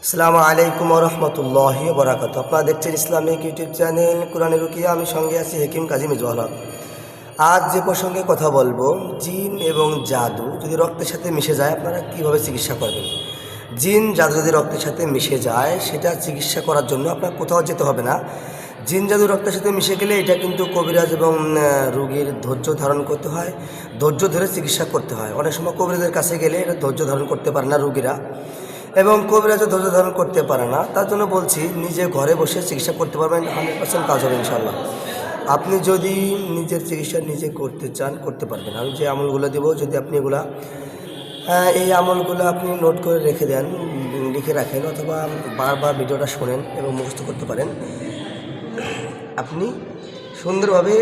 আসসালামু আলাইকুম ওয়া রাহমাতুল্লাহি ওয়া বারাকাতুহু। আপনারা দেখছেন ইসলামিক ইউটিউব চ্যানেল কোরআনের রুকিয়া। আমি সঙ্গে আছি হাকিম কাজী মিজওয়াল হক। আজ যে প্রসঙ্গে কথা বলবো, জিন এবং জাদু যদি রক্তের সাথে মিশে যায় আপনারা কীভাবে চিকিৎসা করবেন। জিন জাদু যদি রক্তের সাথে মিশে যায় সেটা চিকিৎসা করার জন্য আপনার কোথাও যেতে হবে না। জিন জাদু রক্তের সাথে মিশে গেলে এটা কিন্তু কবিরাজ এবং রোগীর ধৈর্য ধারণ করতে হয়, ধৈর্য ধরে চিকিৎসা করতে হয়। অনেক সময় কবিরাজের কাছে গেলে এটা ধৈর্য ধারণ করতে পারে না রোগীরা, এবং কবিরাজও ধৈর্য ধারণ করতে পারে না। তার জন্য বলছি নিজে ঘরে বসে চিকিৎসা করতে পারবেন, 100% কাজ হবে ইনশাল্লাহ। আপনি যদি নিজের চিকিৎসা নিজে করতে চান করতে পারবেন। আমি যে আমলগুলো দেবো, যদি আপনি এই আমলগুলো আপনি নোট করে রেখে দেন, লিখে রাখেন, অথবা বারবার ভিডিওটা শোনেন এবং মুখস্থ করতে পারেন, আপনি সুন্দরভাবে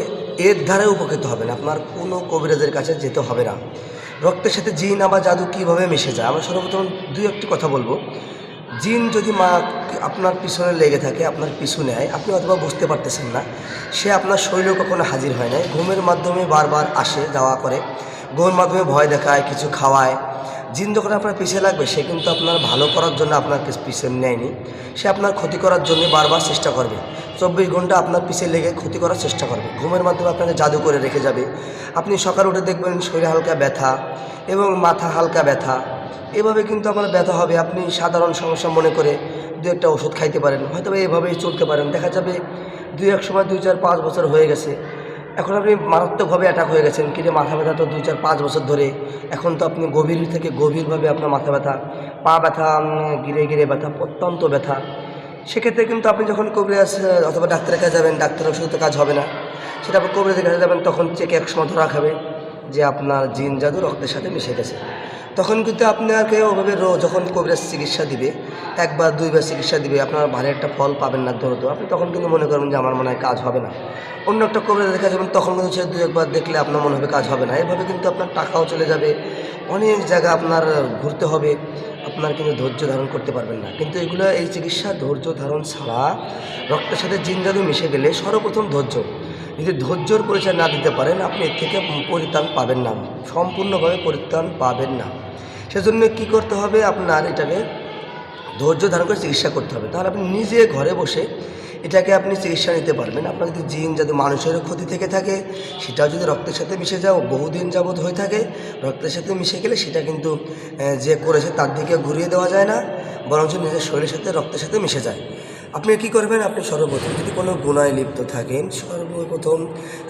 এর দ্বারা উপকৃত হবেন। আপনার কোনো কবিরাজের কাছে যেতে হবে না। রক্তের সাথে জিন আবার জাদু কীভাবে মিশে যায়, আমরা সর্বপ্রথম একটি কথা বলবো। জিন যদি আপনার পিছনে লেগে থাকে, আপনার পিছু নেয়, আপনি অথবা বুঝতে পারতেছেন না, সে আপনার শরীরেও কখনো হাজির হয় না, ঘুমের মাধ্যমে বারবার আসে যাওয়া করে, ঘুমের মাধ্যমে ভয় দেখায়, কিছু খাওয়ায়। জিন যখন আপনার পিছিয়ে লাগবে, সে কিন্তু আপনার ভালো করার জন্য আপনার পিছনে নেয়নি, সে আপনার ক্ষতি করার জন্য বারবার চেষ্টা করবে। 24 ঘন্টা আপনার পিছিয়ে লেগে ক্ষতি করার চেষ্টা করবে, ঘুমের মাধ্যমে আপনাকে জাদু করে রেখে যাবে। আপনি সকালে উঠে দেখবেন শরীরে হালকা ব্যথা এবং মাথা হালকা ব্যথা, এভাবে কিন্তু আপনার ব্যথা হবে। আপনি সাধারণ সমস্যা মনে করে একটা ওষুধ খাইতে পারেন, হয়তো এভাবেই চলতে পারেন। দেখা যাবে এক সময় 2, 4, 5 বছর হয়ে গেছে, এখন আপনি মারাত্মকভাবে অ্যাটাক হয়ে গেছেন। কিন্তু মাথা ব্যথা তো 2, 4, 5 বছর ধরে, এখন তো আপনি গভীর থেকে গভীরভাবে আপনার মাথা ব্যথা, পা ব্যথা, গিরে গিরে ব্যথা, অত্যন্ত ব্যথা। সেক্ষেত্রে কিন্তু আপনি যখন কবিরাজ অথবা ডাক্তারের কাছে যাবেন, ডাক্তারের ওষুধে কাজ হবে না, সেটা আপনি কবিরাজের কাছে যাবেন, তখন চেকে একসময় ধরা খাবে যে আপনার জিন জাদু রক্তের সাথে মিশে গেছে। তখন কিন্তু আপনাকে ওভাবে যখন কবিরাজ চিকিৎসা দিবে, 1 বা 2 বার চিকিৎসা দিবে, আপনার ভালো একটা ফল পাবেন না দ্রুত। আপনি তখন কিন্তু মনে করবেন যে আমার মনে হয় কাজ হবে না, অন্য একটা কবিরাজ দেখা যাবেন, তখন কিন্তু সে 2 একবার দেখলে আপনার মনে হবে কাজ হবে না। এভাবে কিন্তু আপনার টাকাও চলে যাবে, অনেক জায়গা আপনার ঘুরতে হবে, আপনার কিন্তু ধৈর্য ধারণ করতে পারবেন না। কিন্তু এই চিকিৎসা ধৈর্য ধারণ ছাড়া, রক্তের সাথে জিন জাদু মিশে গেলে সর্বপ্রথম ধৈর্য। যদি ধৈর্যর পরিচয় না দিতে পারেন, আপনি এর থেকে পরিত্রাণ পাবেন না, সম্পূর্ণভাবে পরিত্রাণ পাবেন না। সেজন্য কী করতে হবে, আপনার এটাকে ধৈর্য ধারণ করে চিকিৎসা করতে হবে। তাহলে আপনি নিজে ঘরে বসে এটাকে আপনি চিকিৎসা নিতে পারবেন। আপনার যদি জিন যাতে মানুষেরও ক্ষতি থেকে থাকে, সেটাও যদি রক্তের সাথে মিশে যাও, বহুদিন যাবৎ হয়ে থাকে, রক্তের সাথে মিশে গেলে সেটা কিন্তু যে করেছে তার দিকে ঘুরিয়ে দেওয়া যায় না, বরঞ্চ নিজের শরীরের সাথে রক্তের সাথে মিশে যায়। আপনি কী করবেন, আপনি সর্বপ্রথম যদি কোনো গুনায় লিপ্ত থাকেন, সর্বপ্রথম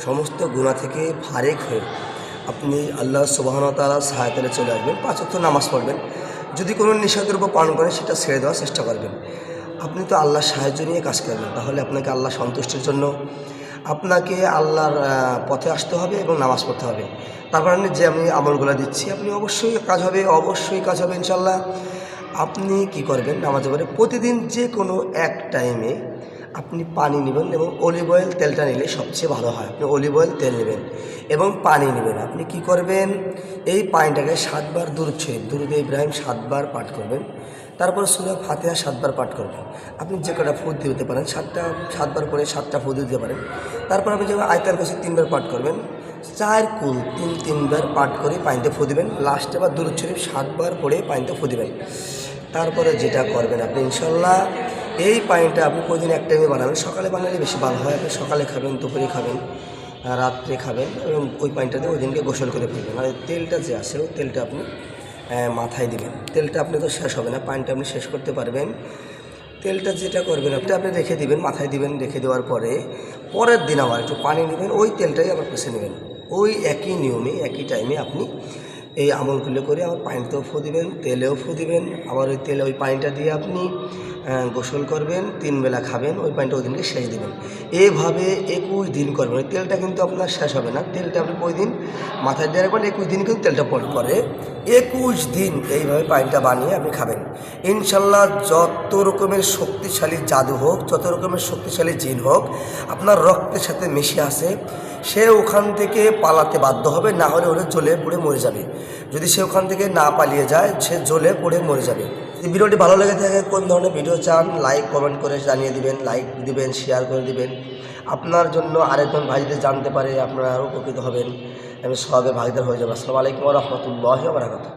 সমস্ত গুনাহ থেকে ফারেক হয়ে আপনি আল্লাহ সুবহানাহু ওয়া তাআলার সাহায্যে চলে আসবেন, 5 ওয়াক্ত নামাজ পড়বেন। যদি কোনো নিষেধদ্রব্য পান করেন, সেটা ছেড়ে দেওয়ার চেষ্টা করবেন। আপনি তো আল্লাহর সাহায্য নিয়ে কাজ করবেন, তাহলে আপনাকে আল্লাহ সন্তুষ্টির জন্য আপনাকে আল্লাহর পথে আসতে হবে এবং নামাজ পড়তে হবে। তারপর যে আমি আমলগুলো দিচ্ছি, আপনি অবশ্যই কাজ হবে, অবশ্যই কাজ হবে ইনশাল্লাহ। আপনি কি করবেন, নামাজের পরে প্রতিদিন যে কোনো এক টাইমে আপনি পানি নেবেন, এবং অলিভ অয়েল তেলটা নিলে সবচেয়ে ভালো হয়। আপনি অলিভ অয়েল তেল নেবেন এবং পানি নেবেন। আপনি কি করবেন, এই পানিটাকে 7 বার দুরূদ ইব্রাহিম 7 বার পাঠ করবেন। তারপর সূরা ফাতিহা 7 বার পাঠ করবেন। আপনি যে কটা ফু দিতে পারেন, 7 বার করে 7টা ফু দিতে পারেন। তারপর আপনি যেমন আয়াতুল কুরসি 3 বার পাঠ করবেন, 4 কুল 3 বার পাঠ করে পানিতে ফু দিবেন। লাস্টে আবার দুরূদ শরীফ 7 বার পড়ে পানিতে ফু দিবেন। তারপরে যেটা করবেন, আপনি ইনশাল্লাহ এই পানিটা আপনি প্রতিদিন এক টাইমে বানাবেন। সকালে বানালে বেশি ভালো হয়। আপনি সকালে খাবেন, দুপুরে খাবেন, রাত্রে খাবেন, এবং ওই পানিটাতে ওই দিনকে গোসল করে ফেলবেন। আর তেলটা যে আছে, ওই তেলটা আপনি মাথায় দিবেন। তেলটা আপনি তো শেষ হবে না, পানিটা আপনি শেষ করতে পারবেন। তেলটা যেটা করবেন, আপনি রেখে দিবেন, মাথায় দিবেন। রেখে দেওয়ার পরে পরের দিন আবার একটু পানি নেবেন, ওই তেলটাই আবার পুষে নেবেন। ওই একই নিয়মে একই টাইমে আপনি এই আমলগুলো করে আবার পানিতেও ফু দিবেন, তেলেও ফু দিবেন। আবার ওই পানিটা দিয়ে আপনি গোসল করবেন, 3 বেলা খাবেন, ওই পানিটা ওই দিনকে শেষ দেবেন। এভাবে 21 দিন করবেন। তেলটা কিন্তু আপনার শেষ হবে না, তেলটা আপনি প্রতিদিন মাথায় দিয়ে রাখবেন। 21 দিন কিন্তু তেলটা পরে 21 দিন এইভাবে পানিটা বানিয়ে আপনি খাবেন। ইনশাল্লাহ যত রকমের শক্তিশালী জাদু হোক, যত রকমের শক্তিশালী জিন হোক, আপনার রক্তের সাথে মিশে আসে, সে ওখান থেকে পালাতে বাধ্য হবে, না হলে ওরা জ্বলে পুড়ে মরে যাবে। যদি সে ওখান থেকে না পালিয়ে যায়, সে জ্বলে পুড়ে মরে যাবে। যদি ভিডিওটি ভালো লেগে থাকে, কোন ধরনের ভিডিও চান, লাইক কমেন্ট করে জানিয়ে দিবেন, লাইক দিবেন, শেয়ার করে দিবেন। আপনার জন্য আরেকজন ভাই যদি জানতে পারে, আপনারা আরও উপকৃত হবেন, আমি সবে ভাগিদার হয়ে যাবো। আসসালামু আলাইকুম ওয়া রাহমাতুল্লাহি ওয়া বারাকাতুহু।